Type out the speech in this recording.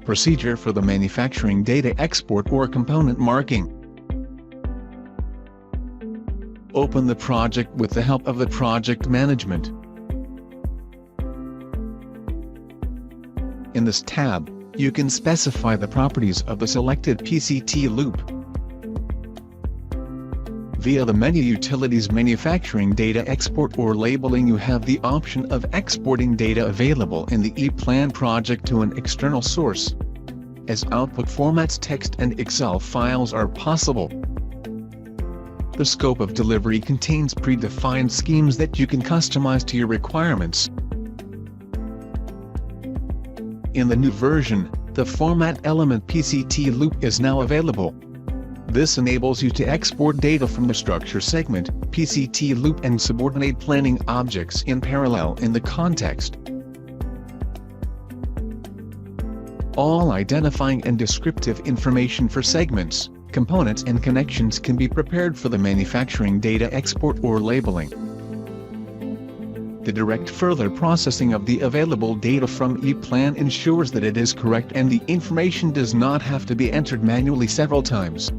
Procedure for the manufacturing data export or component marking. Open the project with the help of the project management. In this tab, you can specify the properties of the selected PCT-Loop. Via the menu Utilities Manufacturing Data Export or Labeling, you have the option of exporting data available in the EPLAN project to an external source. As output formats, text and Excel files are possible. The scope of delivery contains predefined schemes that you can customize to your requirements. In the new version, the Format Element PCT-Loop is now available. This enables you to export data from the structure segment, PCT-Loop and subordinate planning objects in parallel in the context. All identifying and descriptive information for segments, components and connections can be prepared for the manufacturing data export or labeling. The direct further processing of the available data from EPLAN ensures that it is correct and the information does not have to be entered manually several times.